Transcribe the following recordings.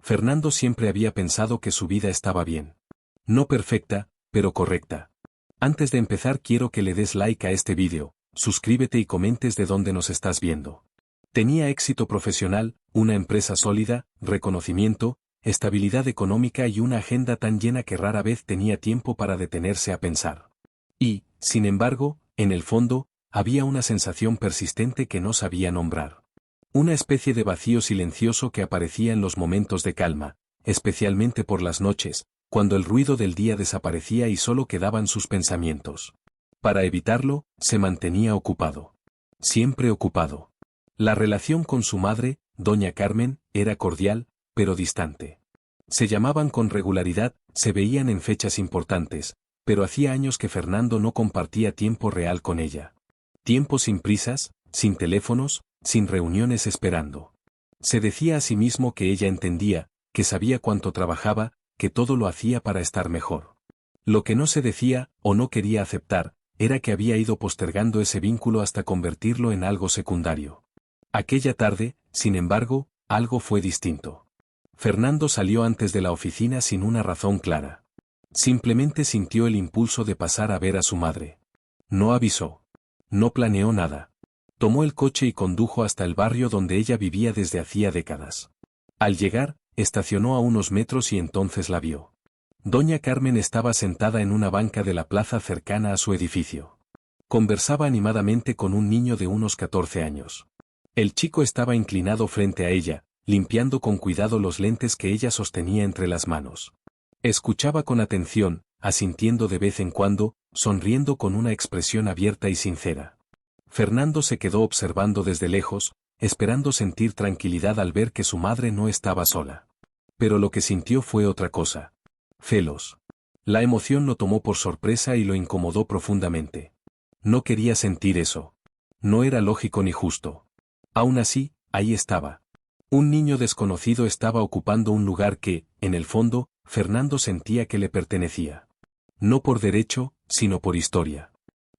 Fernando siempre había pensado que su vida estaba bien. No perfecta, pero correcta. Antes de empezar quiero que le des like a este vídeo, suscríbete y comentes de dónde nos estás viendo. Tenía éxito profesional, una empresa sólida, reconocimiento, estabilidad económica y una agenda tan llena que rara vez tenía tiempo para detenerse a pensar. Y, sin embargo, en el fondo, había una sensación persistente que no sabía nombrar. Una especie de vacío silencioso que aparecía en los momentos de calma, especialmente por las noches, cuando el ruido del día desaparecía y solo quedaban sus pensamientos. Para evitarlo, se mantenía ocupado. Siempre ocupado. La relación con su madre, doña Carmen, era cordial, pero distante. Se llamaban con regularidad, se veían en fechas importantes, pero hacía años que Fernando no compartía tiempo real con ella. Tiempo sin prisas, sin teléfonos, sin reuniones esperando. Se decía a sí mismo que ella entendía, que sabía cuánto trabajaba, que todo lo hacía para estar mejor. Lo que no se decía, o no quería aceptar, era que había ido postergando ese vínculo hasta convertirlo en algo secundario. Aquella tarde, sin embargo, algo fue distinto. Fernando salió antes de la oficina sin una razón clara. Simplemente sintió el impulso de pasar a ver a su madre. No avisó. No planeó nada. Tomó el coche y condujo hasta el barrio donde ella vivía desde hacía décadas. Al llegar, estacionó a unos metros y entonces la vio. Doña Carmen estaba sentada en una banca de la plaza cercana a su edificio. Conversaba animadamente con un niño de unos 14 años. El chico estaba inclinado frente a ella, limpiando con cuidado los lentes que ella sostenía entre las manos. Escuchaba con atención, asintiendo de vez en cuando, sonriendo con una expresión abierta y sincera. Fernando se quedó observando desde lejos, esperando sentir tranquilidad al ver que su madre no estaba sola. Pero lo que sintió fue otra cosa. Celos. La emoción lo tomó por sorpresa y lo incomodó profundamente. No quería sentir eso. No era lógico ni justo. Aún así, ahí estaba. Un niño desconocido estaba ocupando un lugar que, en el fondo, Fernando sentía que le pertenecía. No por derecho, sino por historia.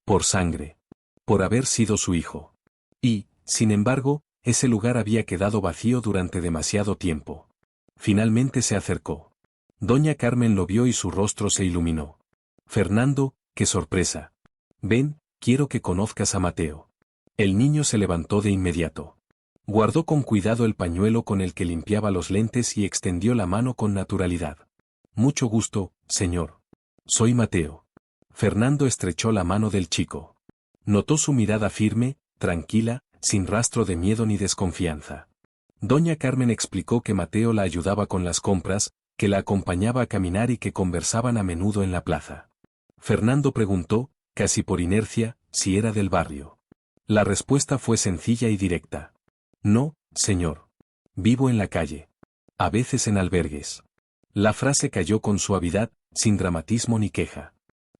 Por sangre. Por haber sido su hijo. Y, sin embargo, ese lugar había quedado vacío durante demasiado tiempo. Finalmente se acercó. Doña Carmen lo vio y su rostro se iluminó. Fernando, qué sorpresa. Ven, quiero que conozcas a Mateo. El niño se levantó de inmediato. Guardó con cuidado el pañuelo con el que limpiaba los lentes y extendió la mano con naturalidad. Mucho gusto, señor. Soy Mateo. Fernando estrechó la mano del chico. Notó su mirada firme, tranquila, sin rastro de miedo ni desconfianza. Doña Carmen explicó que Mateo la ayudaba con las compras, que la acompañaba a caminar y que conversaban a menudo en la plaza. Fernando preguntó, casi por inercia, si era del barrio. La respuesta fue sencilla y directa. No, señor. Vivo en la calle. A veces en albergues. La frase cayó con suavidad, sin dramatismo ni queja.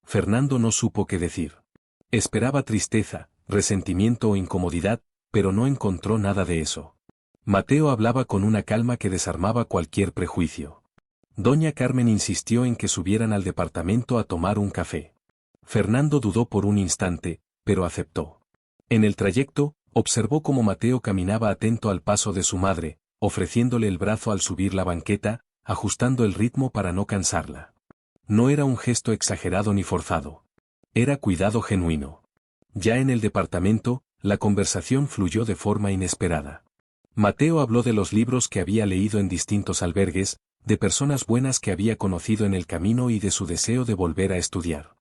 Fernando no supo qué decir. Esperaba tristeza, resentimiento o incomodidad, pero no encontró nada de eso. Mateo hablaba con una calma que desarmaba cualquier prejuicio. Doña Carmen insistió en que subieran al departamento a tomar un café. Fernando dudó por un instante, pero aceptó. En el trayecto, observó cómo Mateo caminaba atento al paso de su madre, ofreciéndole el brazo al subir la banqueta, ajustando el ritmo para no cansarla. No era un gesto exagerado ni forzado. Era cuidado genuino. Ya en el departamento, la conversación fluyó de forma inesperada. Mateo habló de los libros que había leído en distintos albergues, de personas buenas que había conocido en el camino y de su deseo de volver a estudiar.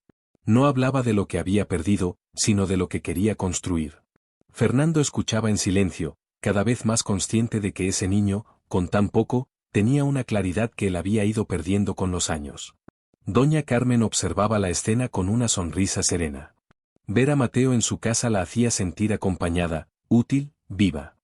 No hablaba de lo que había perdido, sino de lo que quería construir. Fernando escuchaba en silencio, cada vez más consciente de que ese niño, con tan poco, tenía una claridad que él había ido perdiendo con los años. Doña Carmen observaba la escena con una sonrisa serena. Ver a Mateo en su casa la hacía sentir acompañada, útil, viva.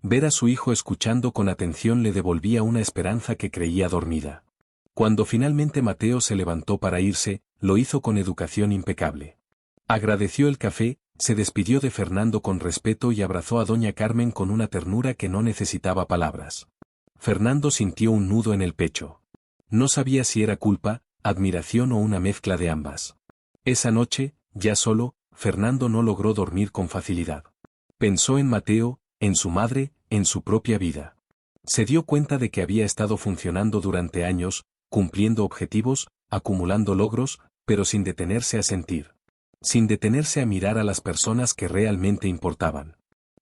Ver a su hijo escuchando con atención le devolvía una esperanza que creía dormida. Cuando finalmente Mateo se levantó para irse, lo hizo con educación impecable. Agradeció el café, se despidió de Fernando con respeto y abrazó a doña Carmen con una ternura que no necesitaba palabras. Fernando sintió un nudo en el pecho. No sabía si era culpa, admiración o una mezcla de ambas. Esa noche, ya solo, Fernando no logró dormir con facilidad. Pensó en Mateo, en su madre, en su propia vida. Se dio cuenta de que había estado funcionando durante años, cumpliendo objetivos, acumulando logros, pero sin detenerse a sentir. Sin detenerse a mirar a las personas que realmente importaban.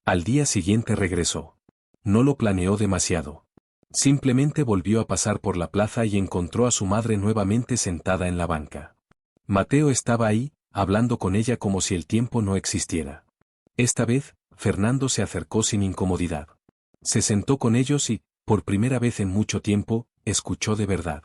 Al día siguiente regresó. No lo planeó demasiado. Simplemente volvió a pasar por la plaza y encontró a su madre nuevamente sentada en la banca. Mateo estaba ahí, hablando con ella como si el tiempo no existiera. Esta vez, Fernando se acercó sin incomodidad. Se sentó con ellos y, por primera vez en mucho tiempo, escuchó de verdad.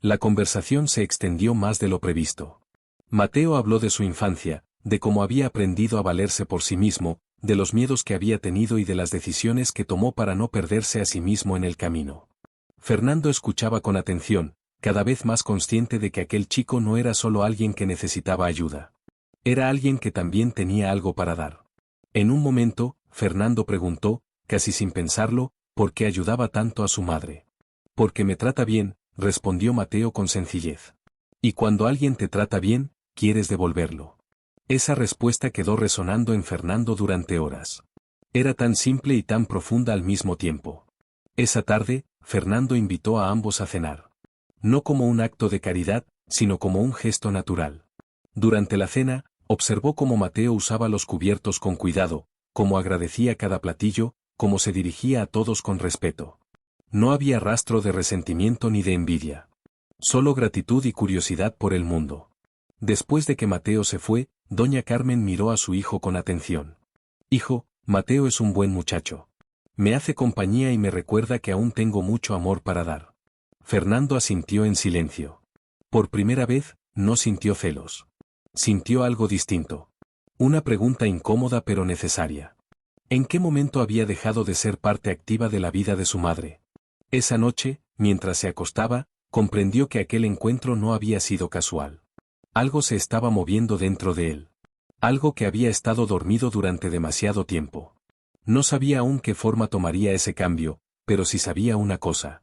La conversación se extendió más de lo previsto. Mateo habló de su infancia, de cómo había aprendido a valerse por sí mismo, de los miedos que había tenido y de las decisiones que tomó para no perderse a sí mismo en el camino. Fernando escuchaba con atención, cada vez más consciente de que aquel chico no era solo alguien que necesitaba ayuda. Era alguien que también tenía algo para dar. En un momento, Fernando preguntó, casi sin pensarlo, ¿por qué ayudaba tanto a su madre? Porque me trata bien, respondió Mateo con sencillez. Y cuando alguien te trata bien, quieres devolverlo. Esa respuesta quedó resonando en Fernando durante horas. Era tan simple y tan profunda al mismo tiempo. Esa tarde, Fernando invitó a ambos a cenar. No como un acto de caridad, sino como un gesto natural. Durante la cena, observó cómo Mateo usaba los cubiertos con cuidado, cómo agradecía cada platillo, cómo se dirigía a todos con respeto. No había rastro de resentimiento ni de envidia. Solo gratitud y curiosidad por el mundo. Después de que Mateo se fue, doña Carmen miró a su hijo con atención. Hijo, Mateo es un buen muchacho. Me hace compañía y me recuerda que aún tengo mucho amor para dar. Fernando asintió en silencio. Por primera vez, no sintió celos. Sintió algo distinto. Una pregunta incómoda pero necesaria. ¿En qué momento había dejado de ser parte activa de la vida de su madre? Esa noche, mientras se acostaba, comprendió que aquel encuentro no había sido casual. Algo se estaba moviendo dentro de él. Algo que había estado dormido durante demasiado tiempo. No sabía aún qué forma tomaría ese cambio, pero sí sabía una cosa.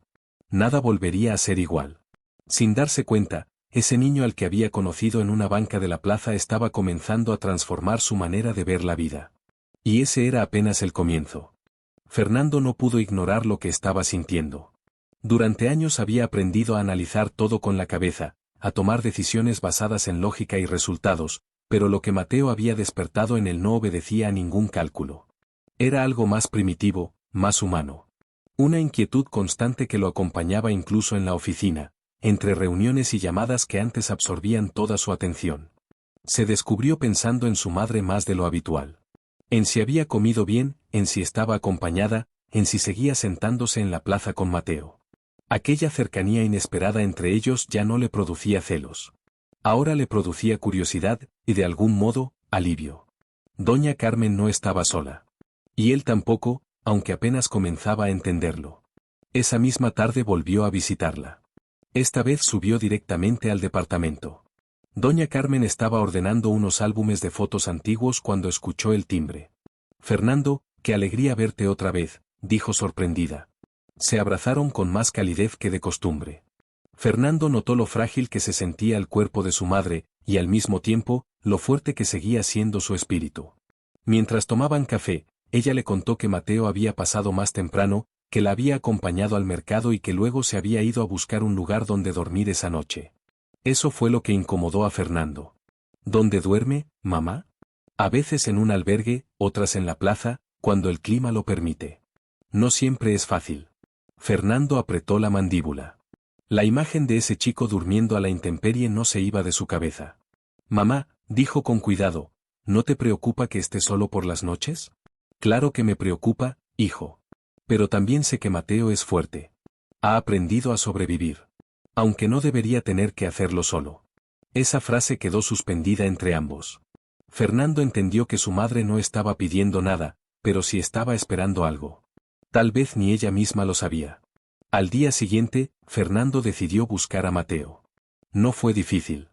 Nada volvería a ser igual. Sin darse cuenta, ese niño al que había conocido en una banca de la plaza estaba comenzando a transformar su manera de ver la vida. Y ese era apenas el comienzo. Fernando no pudo ignorar lo que estaba sintiendo. Durante años había aprendido a analizar todo con la cabeza, a tomar decisiones basadas en lógica y resultados, pero lo que Mateo había despertado en él no obedecía a ningún cálculo. Era algo más primitivo, más humano. Una inquietud constante que lo acompañaba incluso en la oficina, entre reuniones y llamadas que antes absorbían toda su atención. Se descubrió pensando en su madre más de lo habitual. En si había comido bien, en si estaba acompañada, en si seguía sentándose en la plaza con Mateo. Aquella cercanía inesperada entre ellos ya no le producía celos. Ahora le producía curiosidad, y de algún modo, alivio. Doña Carmen no estaba sola. Y él tampoco, aunque apenas comenzaba a entenderlo. Esa misma tarde volvió a visitarla. Esta vez subió directamente al departamento. Doña Carmen estaba ordenando unos álbumes de fotos antiguos cuando escuchó el timbre. Fernando, qué alegría verte otra vez, dijo sorprendida. Se abrazaron con más calidez que de costumbre. Fernando notó lo frágil que se sentía el cuerpo de su madre, y al mismo tiempo, lo fuerte que seguía siendo su espíritu. Mientras tomaban café, ella le contó que Mateo había pasado más temprano, que la había acompañado al mercado y que luego se había ido a buscar un lugar donde dormir esa noche. Eso fue lo que incomodó a Fernando. ¿Dónde duerme, mamá? A veces en un albergue, otras en la plaza, cuando el clima lo permite. No siempre es fácil. Fernando apretó la mandíbula. La imagen de ese chico durmiendo a la intemperie no se iba de su cabeza. Mamá, dijo con cuidado, ¿no te preocupa que esté solo por las noches? Claro que me preocupa, hijo. Pero también sé que Mateo es fuerte. Ha aprendido a sobrevivir. Aunque no debería tener que hacerlo solo. Esa frase quedó suspendida entre ambos. Fernando entendió que su madre no estaba pidiendo nada, pero sí estaba esperando algo. Tal vez ni ella misma lo sabía. Al día siguiente, Fernando decidió buscar a Mateo. No fue difícil.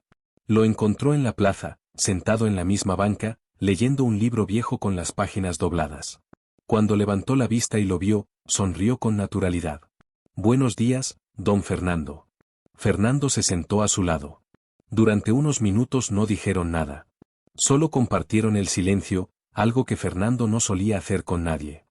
Lo encontró en la plaza, sentado en la misma banca, leyendo un libro viejo con las páginas dobladas. Cuando levantó la vista y lo vio, sonrió con naturalidad. Buenos días, don Fernando. Fernando se sentó a su lado. Durante unos minutos no dijeron nada. Solo compartieron el silencio, algo que Fernando no solía hacer con nadie.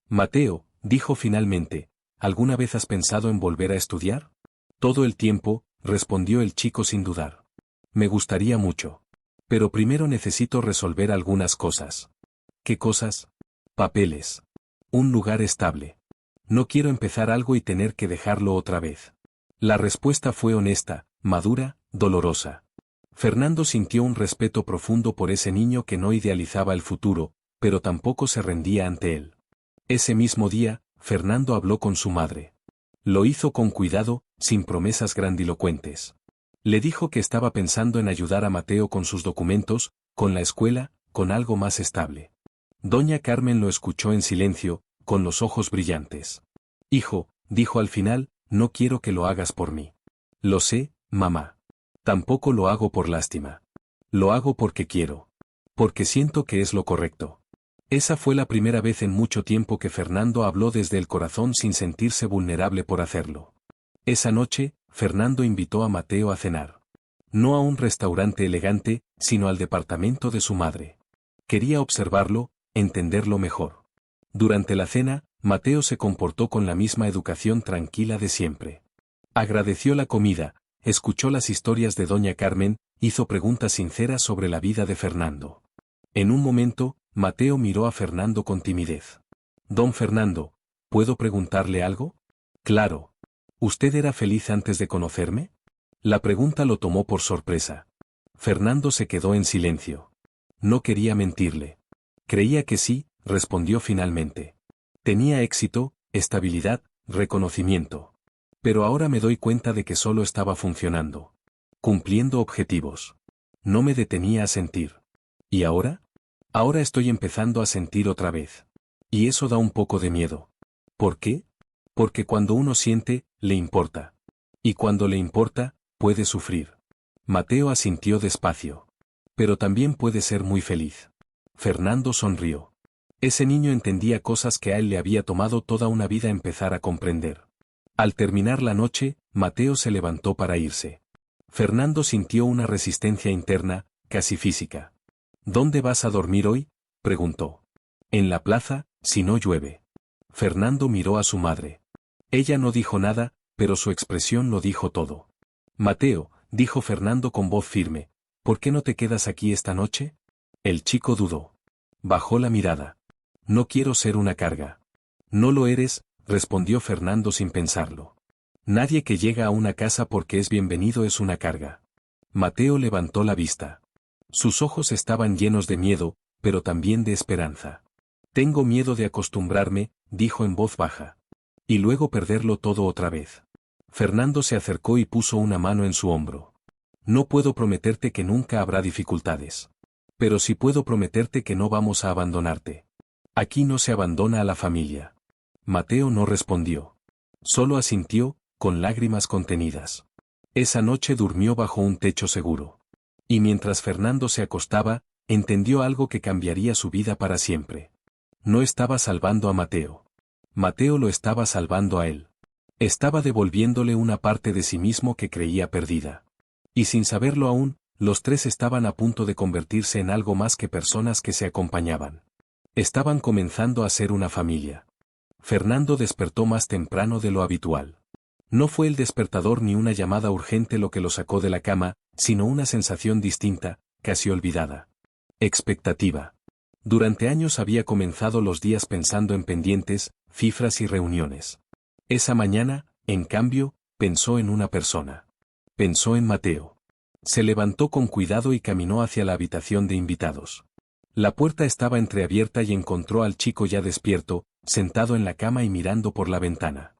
Mateo, dijo finalmente, ¿alguna vez has pensado en volver a estudiar? Todo el tiempo, respondió el chico sin dudar. Me gustaría mucho. Pero primero necesito resolver algunas cosas. ¿Qué cosas? Papeles. Un lugar estable. No quiero empezar algo y tener que dejarlo otra vez. La respuesta fue honesta, madura, dolorosa. Fernando sintió un respeto profundo por ese niño que no idealizaba el futuro, pero tampoco se rendía ante él. Ese mismo día, Fernando habló con su madre. Lo hizo con cuidado, sin promesas grandilocuentes. Le dijo que estaba pensando en ayudar a Mateo con sus documentos, con la escuela, con algo más estable. Doña Carmen lo escuchó en silencio, con los ojos brillantes. Hijo, dijo al final, no quiero que lo hagas por mí. Lo sé, mamá. Tampoco lo hago por lástima. Lo hago porque quiero. Porque siento que es lo correcto. Esa fue la primera vez en mucho tiempo que Fernando habló desde el corazón sin sentirse vulnerable por hacerlo. Esa noche, Fernando invitó a Mateo a cenar. No a un restaurante elegante, sino al departamento de su madre. Quería observarlo, entenderlo mejor. Durante la cena, Mateo se comportó con la misma educación tranquila de siempre. Agradeció la comida, escuchó las historias de Doña Carmen, hizo preguntas sinceras sobre la vida de Fernando. En un momento, Mateo miró a Fernando con timidez. Don Fernando, ¿puedo preguntarle algo? Claro. ¿Usted era feliz antes de conocerme? La pregunta lo tomó por sorpresa. Fernando se quedó en silencio. No quería mentirle. Creía que sí, respondió finalmente. Tenía éxito, estabilidad, reconocimiento. Pero ahora me doy cuenta de que solo estaba funcionando. Cumpliendo objetivos. No me detenía a sentir. ¿Y ahora? Ahora estoy empezando a sentir otra vez. Y eso da un poco de miedo. ¿Por qué? Porque cuando uno siente, le importa. Y cuando le importa, puede sufrir. Mateo asintió despacio. Pero también puede ser muy feliz. Fernando sonrió. Ese niño entendía cosas que a él le había tomado toda una vida empezar a comprender. Al terminar la noche, Mateo se levantó para irse. Fernando sintió una resistencia interna, casi física. ¿Dónde vas a dormir hoy?, preguntó. En la plaza, si no llueve. Fernando miró a su madre. Ella no dijo nada, pero su expresión lo dijo todo. Mateo, dijo Fernando con voz firme, ¿por qué no te quedas aquí esta noche? El chico dudó. Bajó la mirada. No quiero ser una carga. No lo eres, respondió Fernando sin pensarlo. Nadie que llega a una casa porque es bienvenido es una carga. Mateo levantó la vista. Sus ojos estaban llenos de miedo, pero también de esperanza. Tengo miedo de acostumbrarme, dijo en voz baja. Y luego perderlo todo otra vez. Fernando se acercó y puso una mano en su hombro. No puedo prometerte que nunca habrá dificultades. Pero sí puedo prometerte que no vamos a abandonarte. Aquí no se abandona a la familia. Mateo no respondió. Solo asintió, con lágrimas contenidas. Esa noche durmió bajo un techo seguro. Y mientras Fernando se acostaba, entendió algo que cambiaría su vida para siempre. No estaba salvando a Mateo. Mateo lo estaba salvando a él. Estaba devolviéndole una parte de sí mismo que creía perdida. Y sin saberlo aún, los tres estaban a punto de convertirse en algo más que personas que se acompañaban. Estaban comenzando a ser una familia. Fernando despertó más temprano de lo habitual. No fue el despertador ni una llamada urgente lo que lo sacó de la cama, sino una sensación distinta, casi olvidada. Expectativa. Durante años había comenzado los días pensando en pendientes, cifras y reuniones. Esa mañana, en cambio, pensó en una persona. Pensó en Mateo. Se levantó con cuidado y caminó hacia la habitación de invitados. La puerta estaba entreabierta y encontró al chico ya despierto, sentado en la cama y mirando por la ventana.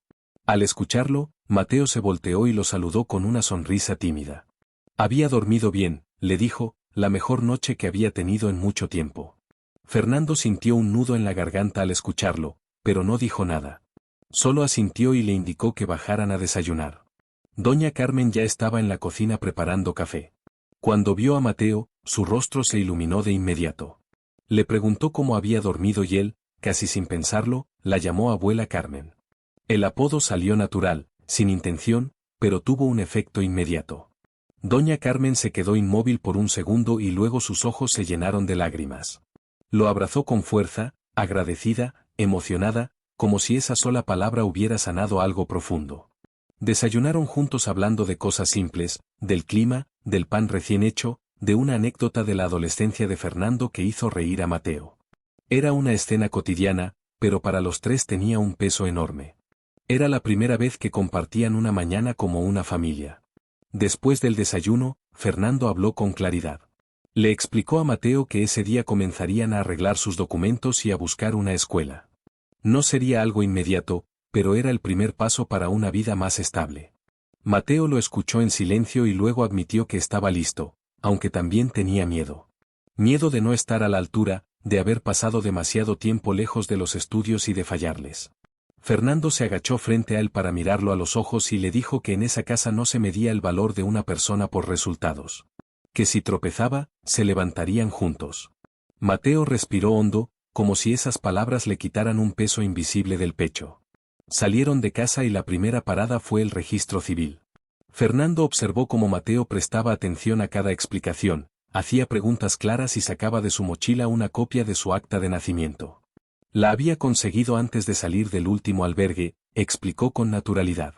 Al escucharlo, Mateo se volteó y lo saludó con una sonrisa tímida. Había dormido bien, le dijo, la mejor noche que había tenido en mucho tiempo. Fernando sintió un nudo en la garganta al escucharlo, pero no dijo nada. Solo asintió y le indicó que bajaran a desayunar. Doña Carmen ya estaba en la cocina preparando café. Cuando vio a Mateo, su rostro se iluminó de inmediato. Le preguntó cómo había dormido y él, casi sin pensarlo, la llamó abuela Carmen. El apodo salió natural, sin intención, pero tuvo un efecto inmediato. Doña Carmen se quedó inmóvil por un segundo y luego sus ojos se llenaron de lágrimas. Lo abrazó con fuerza, agradecida, emocionada, como si esa sola palabra hubiera sanado algo profundo. Desayunaron juntos hablando de cosas simples, del clima, del pan recién hecho, de una anécdota de la adolescencia de Fernando que hizo reír a Mateo. Era una escena cotidiana, pero para los tres tenía un peso enorme. Era la primera vez que compartían una mañana como una familia. Después del desayuno, Fernando habló con claridad. Le explicó a Mateo que ese día comenzarían a arreglar sus documentos y a buscar una escuela. No sería algo inmediato, pero era el primer paso para una vida más estable. Mateo lo escuchó en silencio y luego admitió que estaba listo, aunque también tenía miedo. Miedo de no estar a la altura, de haber pasado demasiado tiempo lejos de los estudios y de fallarles. Fernando se agachó frente a él para mirarlo a los ojos y le dijo que en esa casa no se medía el valor de una persona por resultados. Que si tropezaba, se levantarían juntos. Mateo respiró hondo, como si esas palabras le quitaran un peso invisible del pecho. Salieron de casa y la primera parada fue el registro civil. Fernando observó cómo Mateo prestaba atención a cada explicación, hacía preguntas claras y sacaba de su mochila una copia de su acta de nacimiento. La había conseguido antes de salir del último albergue, explicó con naturalidad.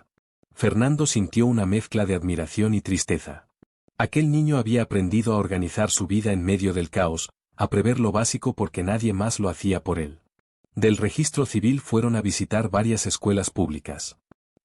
Fernando sintió una mezcla de admiración y tristeza. Aquel niño había aprendido a organizar su vida en medio del caos, a prever lo básico porque nadie más lo hacía por él. Del registro civil fueron a visitar varias escuelas públicas.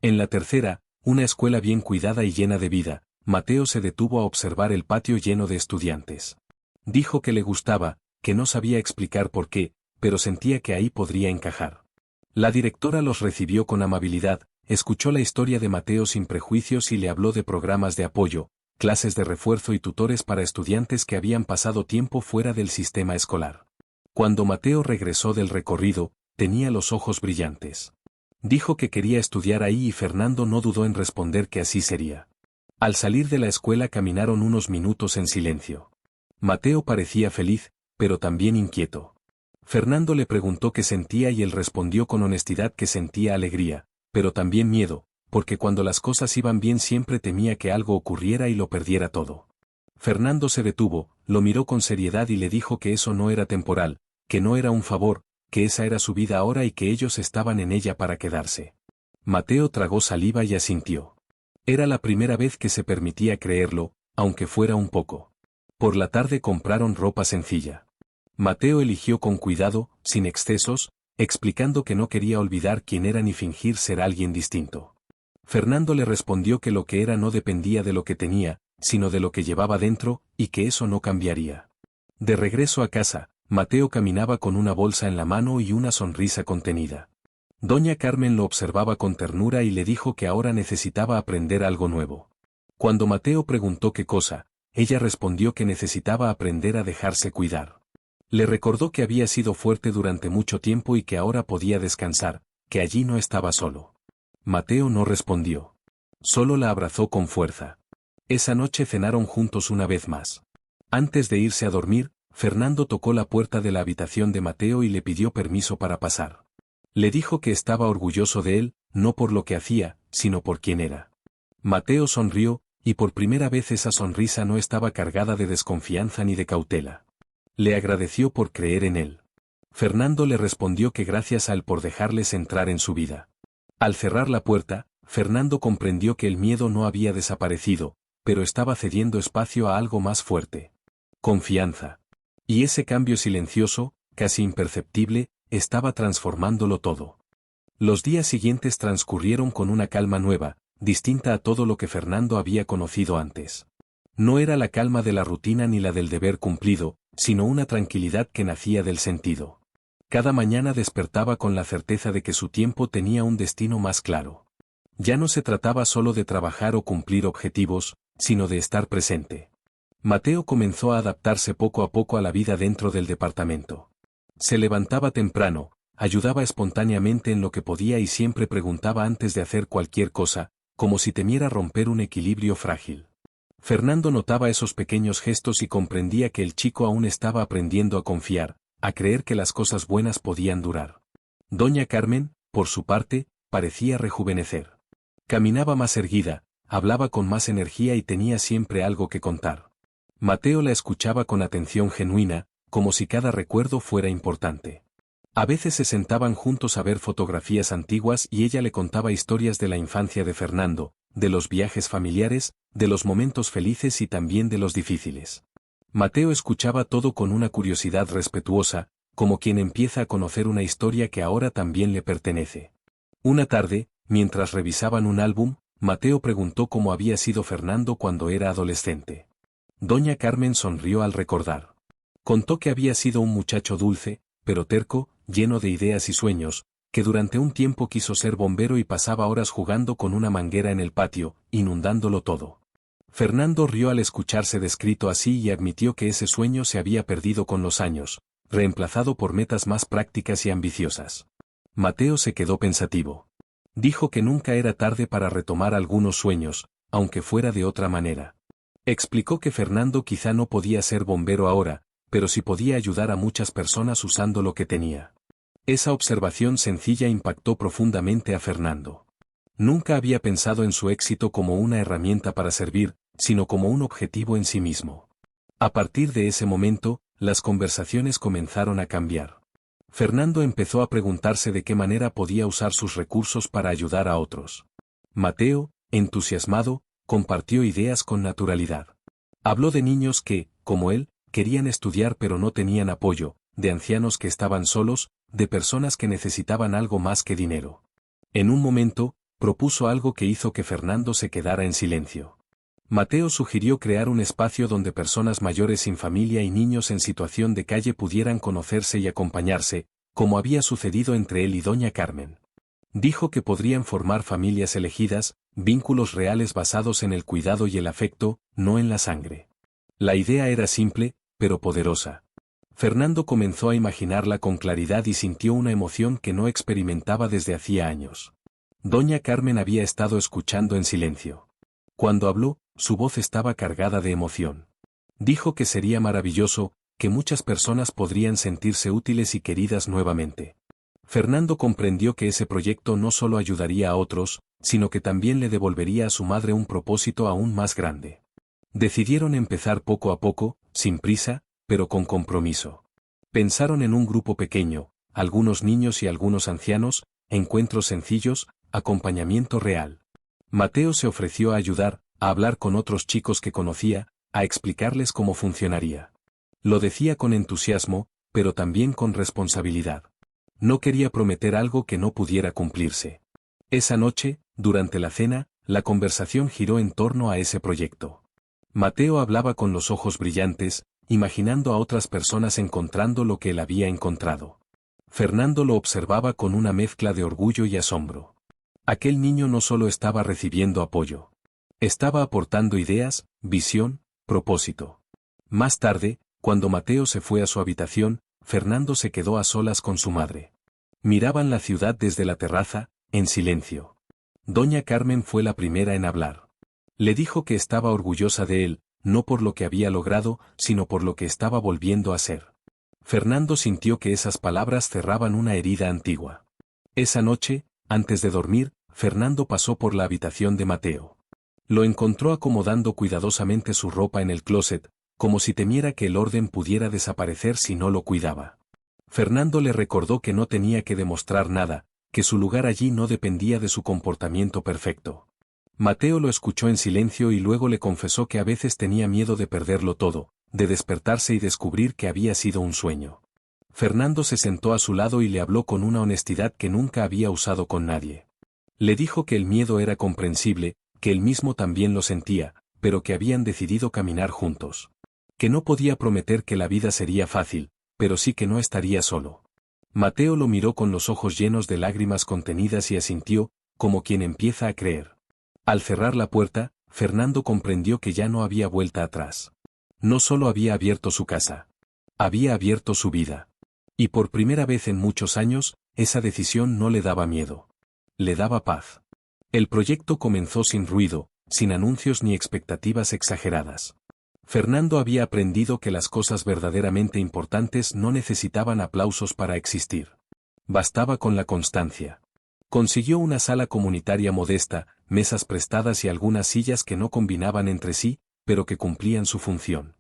En la tercera, una escuela bien cuidada y llena de vida, Mateo se detuvo a observar el patio lleno de estudiantes. Dijo que le gustaba, que no sabía explicar por qué, pero sentía que ahí podría encajar. La directora los recibió con amabilidad, escuchó la historia de Mateo sin prejuicios y le habló de programas de apoyo, clases de refuerzo y tutores para estudiantes que habían pasado tiempo fuera del sistema escolar. Cuando Mateo regresó del recorrido, tenía los ojos brillantes. Dijo que quería estudiar ahí y Fernando no dudó en responder que así sería. Al salir de la escuela caminaron unos minutos en silencio. Mateo parecía feliz, pero también inquieto. Fernando le preguntó qué sentía y él respondió con honestidad que sentía alegría, pero también miedo, porque cuando las cosas iban bien siempre temía que algo ocurriera y lo perdiera todo. Fernando se detuvo, lo miró con seriedad y le dijo que eso no era temporal, que no era un favor, que esa era su vida ahora y que ellos estaban en ella para quedarse. Mateo tragó saliva y asintió. Era la primera vez que se permitía creerlo, aunque fuera un poco. Por la tarde compraron ropa sencilla. Mateo eligió con cuidado, sin excesos, explicando que no quería olvidar quién era ni fingir ser alguien distinto. Fernando le respondió que lo que era no dependía de lo que tenía, sino de lo que llevaba dentro, y que eso no cambiaría. De regreso a casa, Mateo caminaba con una bolsa en la mano y una sonrisa contenida. Doña Carmen lo observaba con ternura y le dijo que ahora necesitaba aprender algo nuevo. Cuando Mateo preguntó qué cosa, ella respondió que necesitaba aprender a dejarse cuidar. Le recordó que había sido fuerte durante mucho tiempo y que ahora podía descansar, que allí no estaba solo. Mateo no respondió. Solo la abrazó con fuerza. Esa noche cenaron juntos una vez más. Antes de irse a dormir, Fernando tocó la puerta de la habitación de Mateo y le pidió permiso para pasar. Le dijo que estaba orgulloso de él, no por lo que hacía, sino por quién era. Mateo sonrió, y por primera vez esa sonrisa no estaba cargada de desconfianza ni de cautela. Le agradeció por creer en él. Fernando le respondió que gracias a él por dejarles entrar en su vida. Al cerrar la puerta, Fernando comprendió que el miedo no había desaparecido, pero estaba cediendo espacio a algo más fuerte. Confianza. Y ese cambio silencioso, casi imperceptible, estaba transformándolo todo. Los días siguientes transcurrieron con una calma nueva, distinta a todo lo que Fernando había conocido antes. No era la calma de la rutina ni la del deber cumplido, sino una tranquilidad que nacía del sentido. Cada mañana despertaba con la certeza de que su tiempo tenía un destino más claro. Ya no se trataba solo de trabajar o cumplir objetivos, sino de estar presente. Mateo comenzó a adaptarse poco a poco a la vida dentro del departamento. Se levantaba temprano, ayudaba espontáneamente en lo que podía y siempre preguntaba antes de hacer cualquier cosa, como si temiera romper un equilibrio frágil. Fernando notaba esos pequeños gestos y comprendía que el chico aún estaba aprendiendo a confiar, a creer que las cosas buenas podían durar. Doña Carmen, por su parte, parecía rejuvenecer. Caminaba más erguida, hablaba con más energía y tenía siempre algo que contar. Mateo la escuchaba con atención genuina, como si cada recuerdo fuera importante. A veces se sentaban juntos a ver fotografías antiguas y ella le contaba historias de la infancia de Fernando, de los viajes familiares, de los momentos felices y también de los difíciles. Mateo escuchaba todo con una curiosidad respetuosa, como quien empieza a conocer una historia que ahora también le pertenece. Una tarde, mientras revisaban un álbum, Mateo preguntó cómo había sido Fernando cuando era adolescente. Doña Carmen sonrió al recordar. Contó que había sido un muchacho dulce, pero terco, lleno de ideas y sueños, que durante un tiempo quiso ser bombero y pasaba horas jugando con una manguera en el patio, inundándolo todo. Fernando rió al escucharse descrito así y admitió que ese sueño se había perdido con los años, reemplazado por metas más prácticas y ambiciosas. Mateo se quedó pensativo. Dijo que nunca era tarde para retomar algunos sueños, aunque fuera de otra manera. Explicó que Fernando quizá no podía ser bombero ahora, pero sí podía ayudar a muchas personas usando lo que tenía. Esa observación sencilla impactó profundamente a Fernando. Nunca había pensado en su éxito como una herramienta para servir, sino como un objetivo en sí mismo. A partir de ese momento, las conversaciones comenzaron a cambiar. Fernando empezó a preguntarse de qué manera podía usar sus recursos para ayudar a otros. Mateo, entusiasmado, compartió ideas con naturalidad. Habló de niños que, como él, querían estudiar pero no tenían apoyo, de ancianos que estaban solos, de personas que necesitaban algo más que dinero. En un momento, propuso algo que hizo que Fernando se quedara en silencio. Mateo sugirió crear un espacio donde personas mayores sin familia y niños en situación de calle pudieran conocerse y acompañarse, como había sucedido entre él y doña Carmen. Dijo que podrían formar familias elegidas, vínculos reales basados en el cuidado y el afecto, no en la sangre. La idea era simple, pero poderosa. Fernando comenzó a imaginarla con claridad y sintió una emoción que no experimentaba desde hacía años. Doña Carmen había estado escuchando en silencio. Cuando habló, su voz estaba cargada de emoción. Dijo que sería maravilloso, que muchas personas podrían sentirse útiles y queridas nuevamente. Fernando comprendió que ese proyecto no solo ayudaría a otros, sino que también le devolvería a su madre un propósito aún más grande. Decidieron empezar poco a poco, sin prisa, pero con compromiso. Pensaron en un grupo pequeño, algunos niños y algunos ancianos, encuentros sencillos, acompañamiento real. Mateo se ofreció a ayudar, a hablar con otros chicos que conocía, a explicarles cómo funcionaría. Lo decía con entusiasmo, pero también con responsabilidad. No quería prometer algo que no pudiera cumplirse. Esa noche, durante la cena, la conversación giró en torno a ese proyecto. Mateo hablaba con los ojos brillantes, imaginando a otras personas encontrando lo que él había encontrado. Fernando lo observaba con una mezcla de orgullo y asombro. Aquel niño no solo estaba recibiendo apoyo. Estaba aportando ideas, visión, propósito. Más tarde, cuando Mateo se fue a su habitación, Fernando se quedó a solas con su madre. Miraban la ciudad desde la terraza, en silencio. Doña Carmen fue la primera en hablar. Le dijo que estaba orgullosa de él, no por lo que había logrado, sino por lo que estaba volviendo a ser. Fernando sintió que esas palabras cerraban una herida antigua. Esa noche, antes de dormir, Fernando pasó por la habitación de Mateo. Lo encontró acomodando cuidadosamente su ropa en el closet, como si temiera que el orden pudiera desaparecer si no lo cuidaba. Fernando le recordó que no tenía que demostrar nada, que su lugar allí no dependía de su comportamiento perfecto. Mateo lo escuchó en silencio y luego le confesó que a veces tenía miedo de perderlo todo, de despertarse y descubrir que había sido un sueño. Fernando se sentó a su lado y le habló con una honestidad que nunca había usado con nadie. Le dijo que el miedo era comprensible, que él mismo también lo sentía, pero que habían decidido caminar juntos. Que no podía prometer que la vida sería fácil, pero sí que no estaría solo. Mateo lo miró con los ojos llenos de lágrimas contenidas y asintió, como quien empieza a creer. Al cerrar la puerta, Fernando comprendió que ya no había vuelta atrás. No solo había abierto su casa. Había abierto su vida. Y por primera vez en muchos años, esa decisión no le daba miedo. Le daba paz. El proyecto comenzó sin ruido, sin anuncios ni expectativas exageradas. Fernando había aprendido que las cosas verdaderamente importantes no necesitaban aplausos para existir. Bastaba con la constancia. Consiguió una sala comunitaria modesta, mesas prestadas y algunas sillas que no combinaban entre sí, pero que cumplían su función.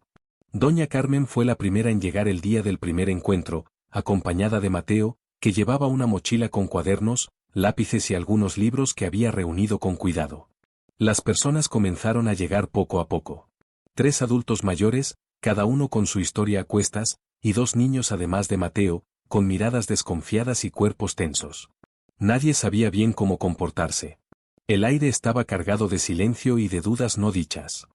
Doña Carmen fue la primera en llegar el día del primer encuentro, acompañada de Mateo, que llevaba una mochila con cuadernos, lápices y algunos libros que había reunido con cuidado. Las personas comenzaron a llegar poco a poco. 3 adultos mayores, cada uno con su historia a cuestas, y 2 niños además de Mateo, con miradas desconfiadas y cuerpos tensos. Nadie sabía bien cómo comportarse. El aire estaba cargado de silencio y de dudas no dichas.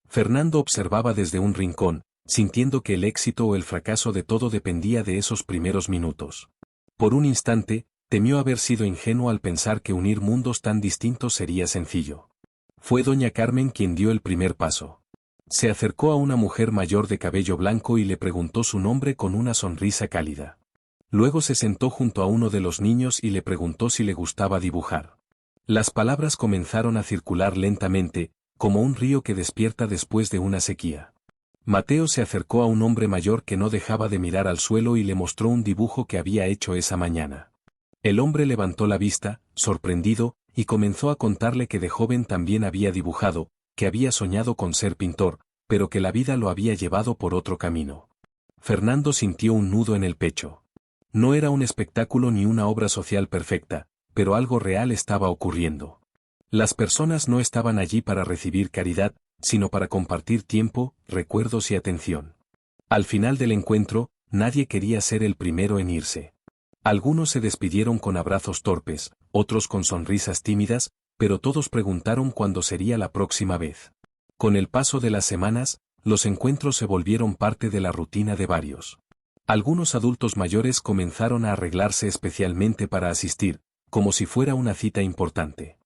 Fernando observaba desde un rincón, sintiendo que el éxito o el fracaso de todo dependía de esos primeros minutos. Por un instante, temió haber sido ingenuo al pensar que unir mundos tan distintos sería sencillo. Fue doña Carmen quien dio el primer paso. Se acercó a una mujer mayor de cabello blanco y le preguntó su nombre con una sonrisa cálida. Luego se sentó junto a uno de los niños y le preguntó si le gustaba dibujar. Las palabras comenzaron a circular lentamente, como un río que despierta después de una sequía. Mateo se acercó a un hombre mayor que no dejaba de mirar al suelo y le mostró un dibujo que había hecho esa mañana. El hombre levantó la vista, sorprendido, y comenzó a contarle que de joven también había dibujado, que había soñado con ser pintor, pero que la vida lo había llevado por otro camino. Fernando sintió un nudo en el pecho. No era un espectáculo ni una obra social perfecta, pero algo real estaba ocurriendo. Las personas no estaban allí para recibir caridad, sino para compartir tiempo, recuerdos y atención. Al final del encuentro, nadie quería ser el primero en irse. Algunos se despidieron con abrazos torpes, otros con sonrisas tímidas, pero todos preguntaron cuándo sería la próxima vez. Con el paso de las semanas, los encuentros se volvieron parte de la rutina de varios. Algunos adultos mayores comenzaron a arreglarse especialmente para asistir, como si fuera una cita importante.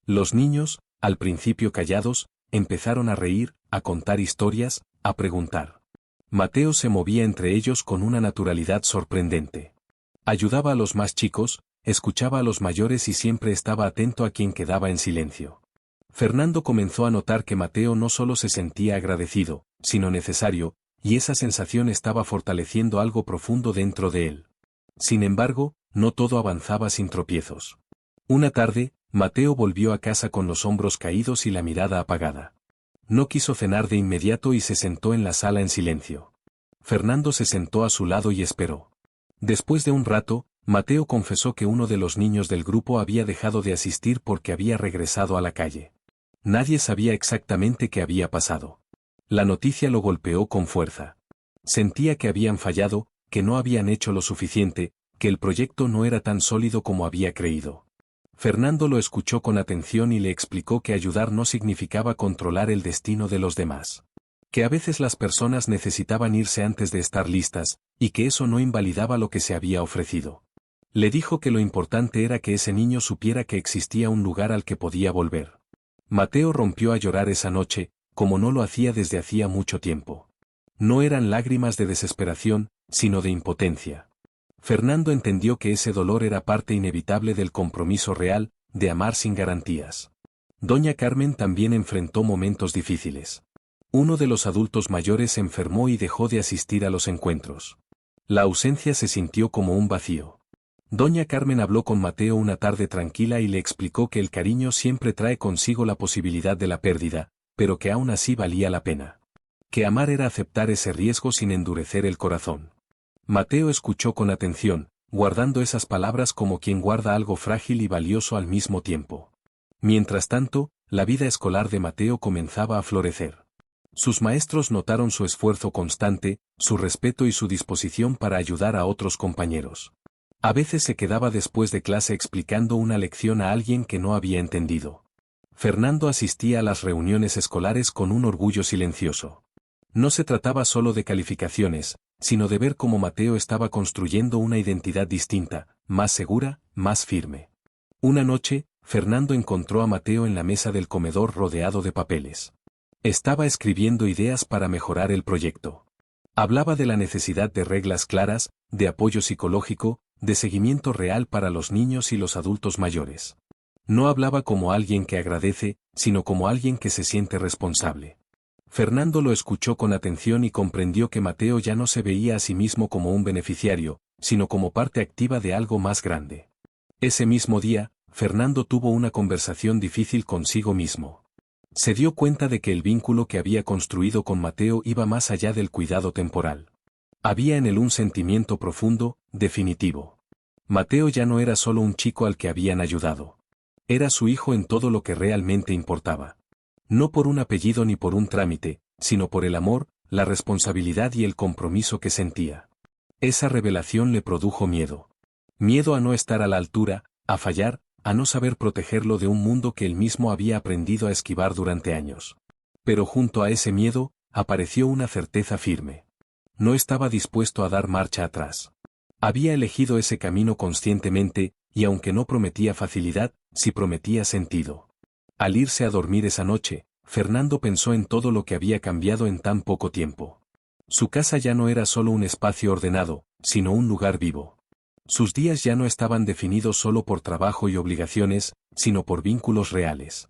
Los niños, al principio callados, empezaron a reír, a contar historias, a preguntar. Mateo se movía entre ellos con una naturalidad sorprendente. Ayudaba a los más chicos, escuchaba a los mayores y siempre estaba atento a quien quedaba en silencio. Fernando comenzó a notar que Mateo no solo se sentía agradecido, sino necesario, y esa sensación estaba fortaleciendo algo profundo dentro de él. Sin embargo, no todo avanzaba sin tropiezos. Una tarde, Mateo volvió a casa con los hombros caídos y la mirada apagada. No quiso cenar de inmediato y se sentó en la sala en silencio. Fernando se sentó a su lado y esperó. Después de un rato, Mateo confesó que uno de los niños del grupo había dejado de asistir porque había regresado a la calle. Nadie sabía exactamente qué había pasado. La noticia lo golpeó con fuerza. Sentía que habían fallado, que no habían hecho lo suficiente, que el proyecto no era tan sólido como había creído. Fernando lo escuchó con atención y le explicó que ayudar no significaba controlar el destino de los demás. Que a veces las personas necesitaban irse antes de estar listas, y que eso no invalidaba lo que se había ofrecido. Le dijo que lo importante era que ese niño supiera que existía un lugar al que podía volver. Mateo rompió a llorar esa noche, como no lo hacía desde hacía mucho tiempo. No eran lágrimas de desesperación, sino de impotencia. Fernando entendió que ese dolor era parte inevitable del compromiso real, de amar sin garantías. Doña Carmen también enfrentó momentos difíciles. Uno de los adultos mayores se enfermó y dejó de asistir a los encuentros. La ausencia se sintió como un vacío. Doña Carmen habló con Mateo una tarde tranquila y le explicó que el cariño siempre trae consigo la posibilidad de la pérdida, pero que aún así valía la pena. Que amar era aceptar ese riesgo sin endurecer el corazón. Mateo escuchó con atención, guardando esas palabras como quien guarda algo frágil y valioso al mismo tiempo. Mientras tanto, la vida escolar de Mateo comenzaba a florecer. Sus maestros notaron su esfuerzo constante, su respeto y su disposición para ayudar a otros compañeros. A veces se quedaba después de clase explicando una lección a alguien que no había entendido. Fernando asistía a las reuniones escolares con un orgullo silencioso. No se trataba solo de calificaciones, sino de ver cómo Mateo estaba construyendo una identidad distinta, más segura, más firme. Una noche, Fernando encontró a Mateo en la mesa del comedor rodeado de papeles. Estaba escribiendo ideas para mejorar el proyecto. Hablaba de la necesidad de reglas claras, de apoyo psicológico, de seguimiento real para los niños y los adultos mayores. No hablaba como alguien que agradece, sino como alguien que se siente responsable. Fernando lo escuchó con atención y comprendió que Mateo ya no se veía a sí mismo como un beneficiario, sino como parte activa de algo más grande. Ese mismo día, Fernando tuvo una conversación difícil consigo mismo. Se dio cuenta de que el vínculo que había construido con Mateo iba más allá del cuidado temporal. Había en él un sentimiento profundo, definitivo. Mateo ya no era solo un chico al que habían ayudado. Era su hijo en todo lo que realmente importaba. No por un apellido ni por un trámite, sino por el amor, la responsabilidad y el compromiso que sentía. Esa revelación le produjo miedo. Miedo a no estar a la altura, a fallar, a no saber protegerlo de un mundo que él mismo había aprendido a esquivar durante años. Pero junto a ese miedo, apareció una certeza firme. No estaba dispuesto a dar marcha atrás. Había elegido ese camino conscientemente, y aunque no prometía facilidad, sí prometía sentido. Al irse a dormir esa noche, Fernando pensó en todo lo que había cambiado en tan poco tiempo. Su casa ya no era solo un espacio ordenado, sino un lugar vivo. Sus días ya no estaban definidos solo por trabajo y obligaciones, sino por vínculos reales.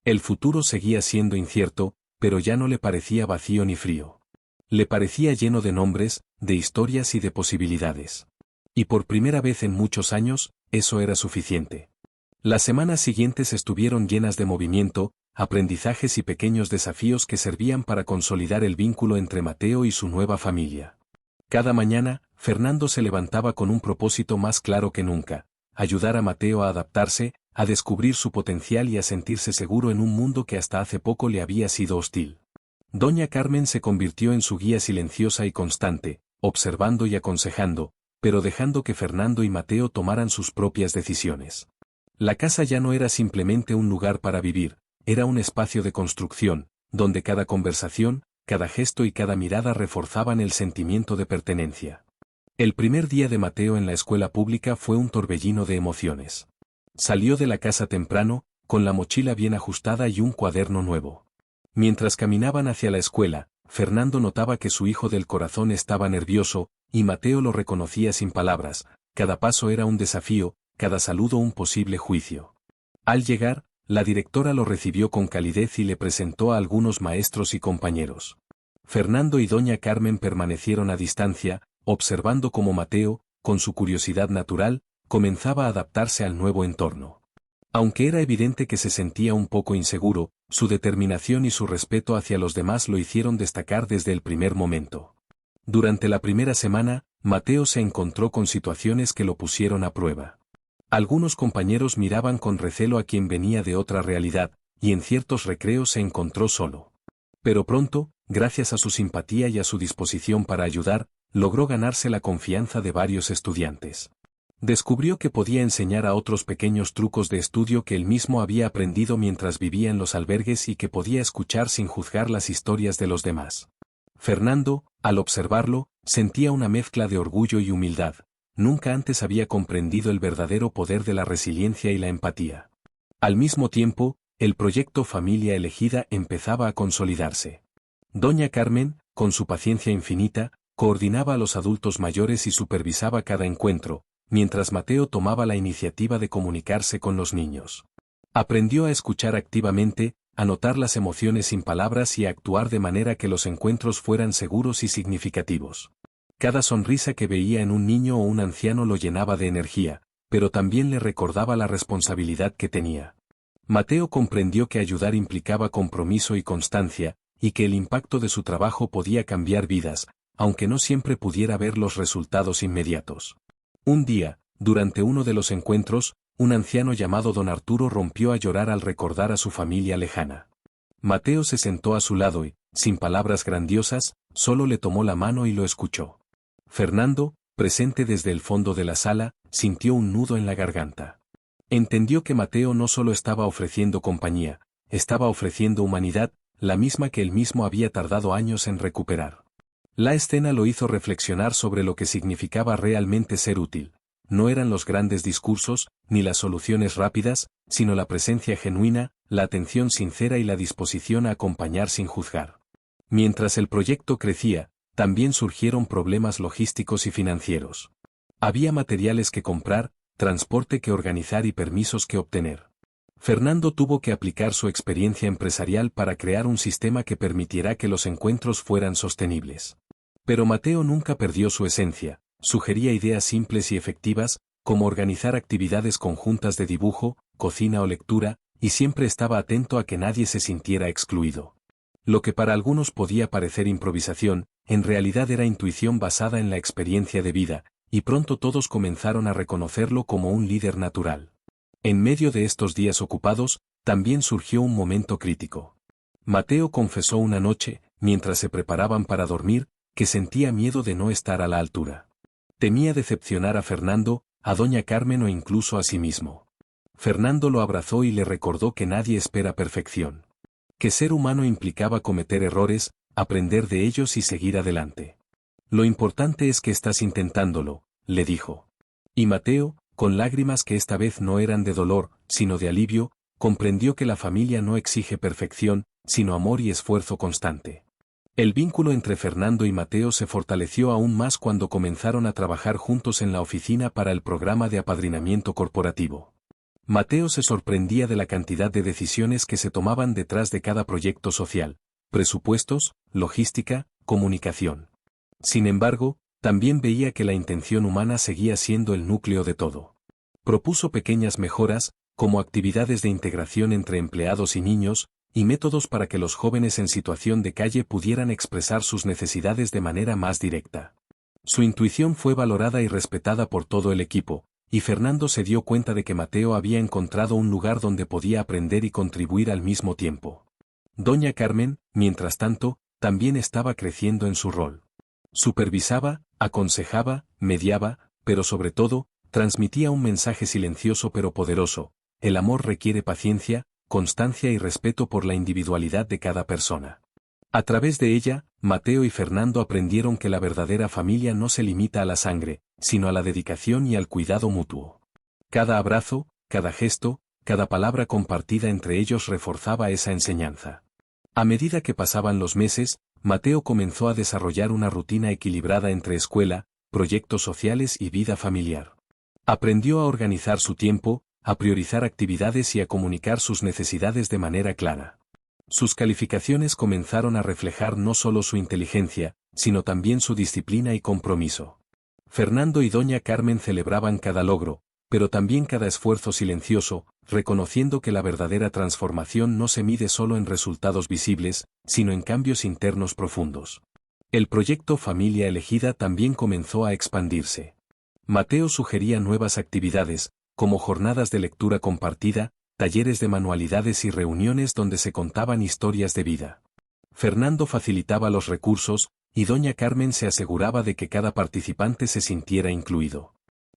El futuro seguía siendo incierto, pero ya no le parecía vacío ni frío. Le parecía lleno de nombres, de historias y de posibilidades. Y por primera vez en muchos años, eso era suficiente. Las semanas siguientes estuvieron llenas de movimiento, aprendizajes y pequeños desafíos que servían para consolidar el vínculo entre Mateo y su nueva familia. Cada mañana, Fernando se levantaba con un propósito más claro que nunca: ayudar a Mateo a adaptarse, a descubrir su potencial y a sentirse seguro en un mundo que hasta hace poco le había sido hostil. Doña Carmen se convirtió en su guía silenciosa y constante, observando y aconsejando, pero dejando que Fernando y Mateo tomaran sus propias decisiones. La casa ya no era simplemente un lugar para vivir, era un espacio de construcción, donde cada conversación, cada gesto y cada mirada reforzaban el sentimiento de pertenencia. El primer día de Mateo en la escuela pública fue un torbellino de emociones. Salió de la casa temprano, con la mochila bien ajustada y un cuaderno nuevo. Mientras caminaban hacia la escuela, Fernando notaba que su hijo del corazón estaba nervioso, y Mateo lo reconocía sin palabras. Cada paso era un desafío, cada saludo un posible juicio. Al llegar, la directora lo recibió con calidez y le presentó a algunos maestros y compañeros. Fernando y doña Carmen permanecieron a distancia, observando cómo Mateo, con su curiosidad natural, comenzaba a adaptarse al nuevo entorno. Aunque era evidente que se sentía un poco inseguro, su determinación y su respeto hacia los demás lo hicieron destacar desde el primer momento. Durante la primera semana, Mateo se encontró con situaciones que lo pusieron a prueba. Algunos compañeros miraban con recelo a quien venía de otra realidad, y en ciertos recreos se encontró solo. Pero pronto, gracias a su simpatía y a su disposición para ayudar, logró ganarse la confianza de varios estudiantes. Descubrió que podía enseñar a otros pequeños trucos de estudio que él mismo había aprendido mientras vivía en los albergues y que podía escuchar sin juzgar las historias de los demás. Fernando, al observarlo, sentía una mezcla de orgullo y humildad. Nunca antes había comprendido el verdadero poder de la resiliencia y la empatía. Al mismo tiempo, el proyecto Familia Elegida empezaba a consolidarse. Doña Carmen, con su paciencia infinita, coordinaba a los adultos mayores y supervisaba cada encuentro, mientras Mateo tomaba la iniciativa de comunicarse con los niños. Aprendió a escuchar activamente, a notar las emociones sin palabras y a actuar de manera que los encuentros fueran seguros y significativos. Cada sonrisa que veía en un niño o un anciano lo llenaba de energía, pero también le recordaba la responsabilidad que tenía. Mateo comprendió que ayudar implicaba compromiso y constancia, y que el impacto de su trabajo podía cambiar vidas, aunque no siempre pudiera ver los resultados inmediatos. Un día, durante uno de los encuentros, un anciano llamado don Arturo rompió a llorar al recordar a su familia lejana. Mateo se sentó a su lado y, sin palabras grandiosas, solo le tomó la mano y lo escuchó. Fernando, presente desde el fondo de la sala, sintió un nudo en la garganta. Entendió que Mateo no solo estaba ofreciendo compañía, estaba ofreciendo humanidad, la misma que él mismo había tardado años en recuperar. La escena lo hizo reflexionar sobre lo que significaba realmente ser útil. No eran los grandes discursos, ni las soluciones rápidas, sino la presencia genuina, la atención sincera y la disposición a acompañar sin juzgar. Mientras el proyecto crecía, también surgieron problemas logísticos y financieros. Había materiales que comprar, transporte que organizar y permisos que obtener. Fernando tuvo que aplicar su experiencia empresarial para crear un sistema que permitiera que los encuentros fueran sostenibles. Pero Mateo nunca perdió su esencia, sugería ideas simples y efectivas, como organizar actividades conjuntas de dibujo, cocina o lectura, y siempre estaba atento a que nadie se sintiera excluido. Lo que para algunos podía parecer improvisación, en realidad era intuición basada en la experiencia de vida, y pronto todos comenzaron a reconocerlo como un líder natural. En medio de estos días ocupados, también surgió un momento crítico. Mateo confesó una noche, mientras se preparaban para dormir, que sentía miedo de no estar a la altura. Temía decepcionar a Fernando, a doña Carmen o incluso a sí mismo. Fernando lo abrazó y le recordó que nadie espera perfección. Que ser humano implicaba cometer errores, aprender de ellos y seguir adelante. Lo importante es que estás intentándolo, le dijo. Y Mateo, con lágrimas que esta vez no eran de dolor, sino de alivio, comprendió que la familia no exige perfección, sino amor y esfuerzo constante. El vínculo entre Fernando y Mateo se fortaleció aún más cuando comenzaron a trabajar juntos en la oficina para el programa de apadrinamiento corporativo. Mateo se sorprendía de la cantidad de decisiones que se tomaban detrás de cada proyecto social: presupuestos, logística, comunicación. Sin embargo, también veía que la intención humana seguía siendo el núcleo de todo. Propuso pequeñas mejoras, como actividades de integración entre empleados y niños, y métodos para que los jóvenes en situación de calle pudieran expresar sus necesidades de manera más directa. Su intuición fue valorada y respetada por todo el equipo, y Fernando se dio cuenta de que Mateo había encontrado un lugar donde podía aprender y contribuir al mismo tiempo. Doña Carmen, mientras tanto, también estaba creciendo en su rol. Supervisaba, aconsejaba, mediaba, pero sobre todo, transmitía un mensaje silencioso pero poderoso: el amor requiere paciencia, constancia y respeto por la individualidad de cada persona. A través de ella, Mateo y Fernando aprendieron que la verdadera familia no se limita a la sangre, sino a la dedicación y al cuidado mutuo. Cada abrazo, cada gesto, cada palabra compartida entre ellos reforzaba esa enseñanza. A medida que pasaban los meses, Mateo comenzó a desarrollar una rutina equilibrada entre escuela, proyectos sociales y vida familiar. Aprendió a organizar su tiempo, a priorizar actividades y a comunicar sus necesidades de manera clara. Sus calificaciones comenzaron a reflejar no solo su inteligencia, sino también su disciplina y compromiso. Fernando y doña Carmen celebraban cada logro, pero también cada esfuerzo silencioso, reconociendo que la verdadera transformación no se mide solo en resultados visibles, sino en cambios internos profundos. El proyecto Familia Elegida también comenzó a expandirse. Mateo sugería nuevas actividades, como jornadas de lectura compartida, talleres de manualidades y reuniones donde se contaban historias de vida. Fernando facilitaba los recursos, y doña Carmen se aseguraba de que cada participante se sintiera incluido.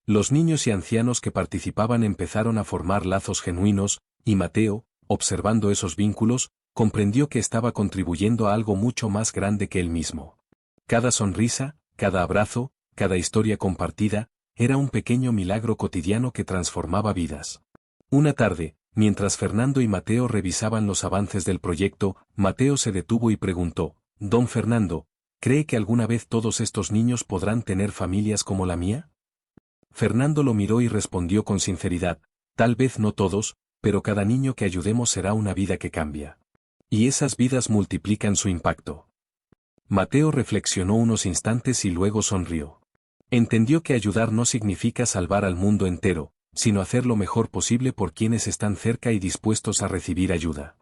Los niños y ancianos que participaban empezaron a formar lazos genuinos, y Mateo, observando esos vínculos, comprendió que estaba contribuyendo a algo mucho más grande que él mismo. Cada sonrisa, cada abrazo, cada historia compartida, era un pequeño milagro cotidiano que transformaba vidas. Una tarde, mientras Fernando y Mateo revisaban los avances del proyecto, Mateo se detuvo y preguntó: «Don Fernando, ¿cree que alguna vez todos estos niños podrán tener familias como la mía?» Fernando lo miró y respondió con sinceridad: «Tal vez no todos, pero cada niño que ayudemos será una vida que cambia. Y esas vidas multiplican su impacto». Mateo reflexionó unos instantes y luego sonrió. Entendió que ayudar no significa salvar al mundo entero, sino hacer lo mejor posible por quienes están cerca y dispuestos a recibir ayuda.